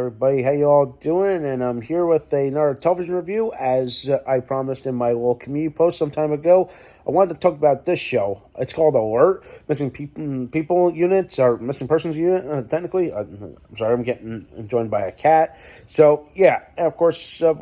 everybody, how you all doing? And I'm here with another television review. As I promised in my little community post some time ago, I wanted to talk about this show. It's called Alert, Missing People Units, or Missing Persons Unit, technically. I'm sorry, I'm getting joined by a cat. So, yeah, and of course, I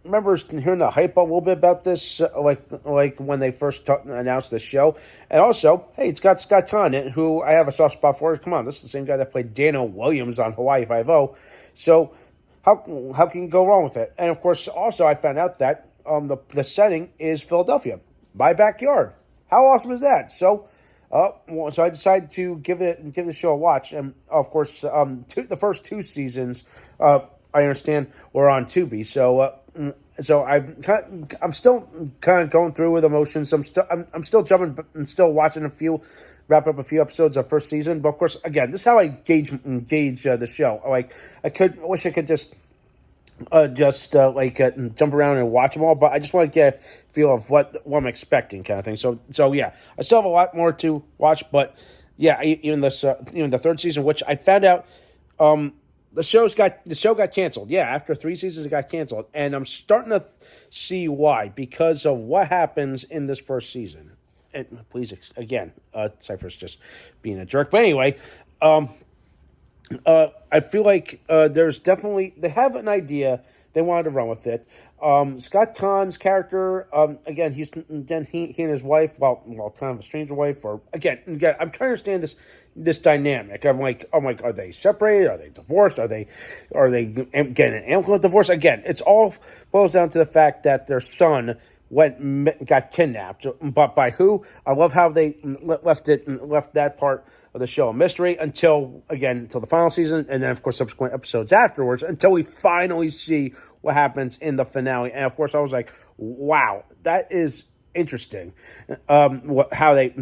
remember hearing the hype a little bit about this, like when they first announced the show. And also, hey, it's got Scott Conn, who I have a soft spot for. Come on, this is the same guy that played Daniel Williams on Hawaii Five-0. So how can you go wrong with it? And of course, also I found out that the setting is Philadelphia, my backyard. How awesome is that? So so I decided to give the show a watch, and of course, the first two seasons, I understand, were on Tubi. So I'm still kind of going through with emotions. I'm still jumping and still watching wrap up a few episodes of first season. But of course, again, this is how I gauge the show. Like I wish I could just jump around and watch them all, but I just want to get a feel of what I'm expecting, kind of thing. So yeah, I still have a lot more to watch, but yeah, even the third season, which I found out, the show got canceled. Yeah, after 3 seasons, it got canceled, and I'm starting to see why, because of what happens in this first season. And please, again, Cypher's just being a jerk, but anyway, I feel like there's definitely, they have an idea. They wanted to run with it. Scott Conn's character, again, he and his wife, well, kind of a stranger wife, or again, I'm trying to understand this dynamic. I'm like, are they separated? Are they divorced? Are they getting an amicable divorce? Again, it's all boils down to the fact that their son got kidnapped, but by who? I love how they left that part of the show a mystery until the final season, and then of course subsequent episodes afterwards, until we finally see what happens in the finale. And of course, I was like, wow, that is interesting. How they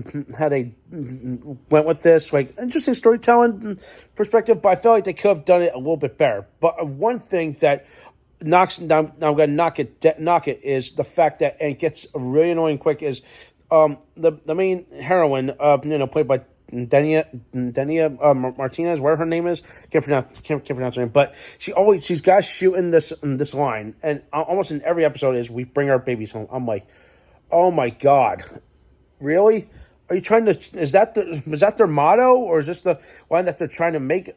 went with this, like, interesting storytelling perspective, but I felt like they could have done it a little bit better. But one thing that I'm going to knock it is the fact that, and it gets really annoying quick, is the main heroine, played by Denia Martinez, whatever her name is, can't pronounce her name, but she's got shooting this line, and almost in every episode is, we bring our babies home. I'm like, oh my god, really? Are you trying to? Is that their motto, or is this the line that they're trying to make?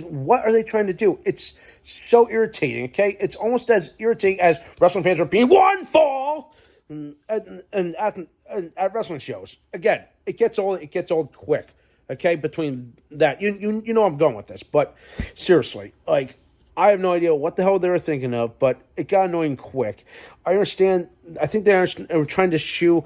What are they trying to do? It's so irritating. Okay, it's almost as irritating as wrestling fans are being one fall and at wrestling shows. Again, it gets old quick. Okay, between that, you know I'm going with this, but seriously, like, I have no idea what the hell they were thinking of, but it got annoying quick. I understand. I think they were trying to shoe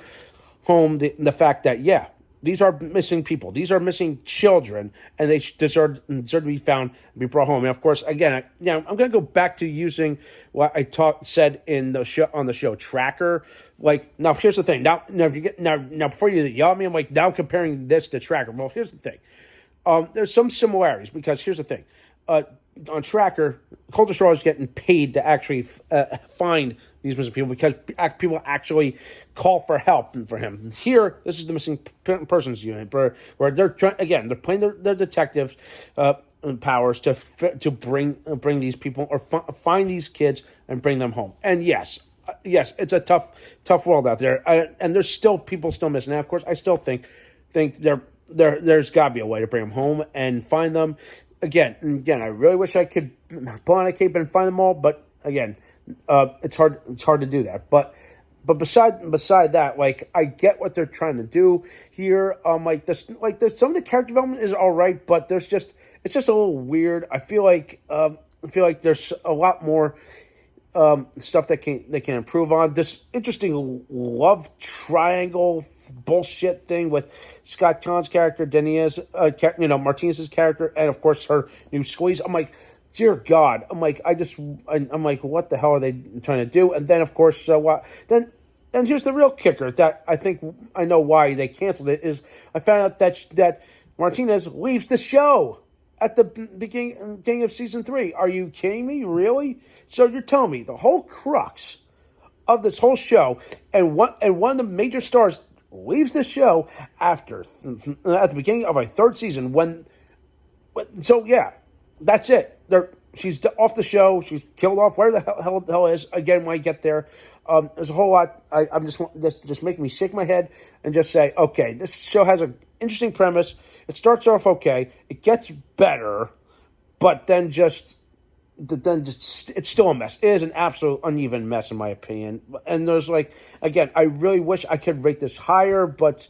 home the fact that, yeah, these are missing people. These are missing children, and they deserve to be found and be brought home. And of course, again, I'm going to go back to using what I said in the show, on the show Tracker. Like, now here's the thing. Now before you yell at me, I'm like, now comparing this to Tracker. Well, here's the thing. There's some similarities, because here's the thing. On Tracker, Coulter Straw is getting paid to actually find these missing people, because people actually call for help for him. Here, this is the missing persons unit, where they're playing their detective powers to bring these people, or find these kids and bring them home. And yes, it's a tough world out there, and there's still people still missing. Now, of course, I still think there's got to be a way to bring them home and find them. Again, I really wish I could pull on a cape and find them all, but again, it's hard to do that. But beside that, like, I get what they're trying to do here. There's some of the character development is all right, but it's just a little weird. I feel like there's a lot more stuff they can improve on. This interesting love triangle bullshit thing with Scott Conn's character, Martinez's character, and of course her new squeeze. I'm like, dear God. I'm like, what the hell are they trying to do? And then of course, then here's the real kicker that I think I know why they canceled it, is I found out that Martinez leaves the show at the beginning of season 3. Are you kidding me? Really? So you're telling me the whole crux of this whole show, and one of the major stars leaves the show at the beginning of a third season, so yeah, that's it. she's off the show. She's killed off. Where the hell is again when I get there? There's a whole lot. I'm just making me shake my head and just say, okay, this show has an interesting premise. It starts off okay. It gets better, but then just it's still a mess. It is an absolute uneven mess in my opinion. And there's again, I really wish I could rate this higher, but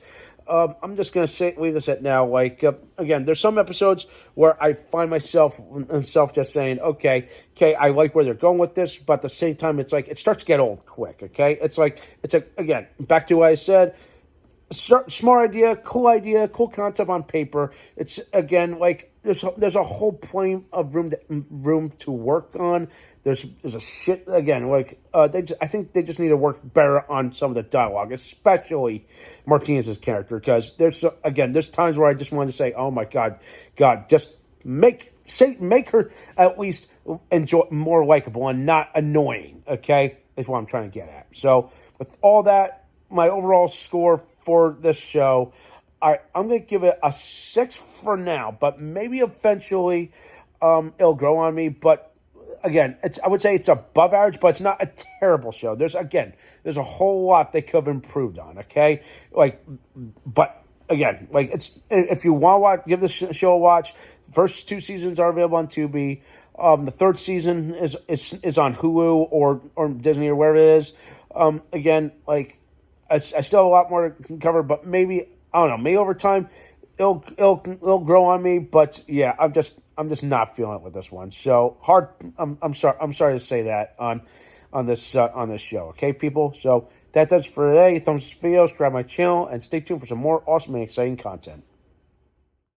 I'm just gonna leave this at now. Again, there's some episodes where I find myself just saying, okay, I like where they're going with this, but at the same time, it's it starts to get old quick. Okay, again, back to what I said. Smart idea, cool concept on paper. It's again there's a whole plenty of room to work on. There's a shit again I think they just need to work better on some of the dialogue, especially Martinez's character, because there's times where I just want to say, oh my god, just make her at least more likable and not annoying. Okay, is what I'm trying to get at. So with all that, my overall score for this show, I'm going to give it a 6 for now, but maybe eventually it'll grow on me. But again, I would say it's above average, but it's not a terrible show. There's a whole lot they could have improved on. Okay, but again, it's if you want to give this show a watch, the first 2 seasons are available on Tubi. The 3rd season is on Hulu or Disney or wherever it is. Again, I still have a lot more to cover, but maybe I don't know. Maybe over time, it'll grow on me. But yeah, I'm just not feeling it with this one. So hard. I'm sorry to say that on this show. Okay, people. So that does for today. Thumbs up this video, subscribe my channel, and stay tuned for some more awesome and exciting content.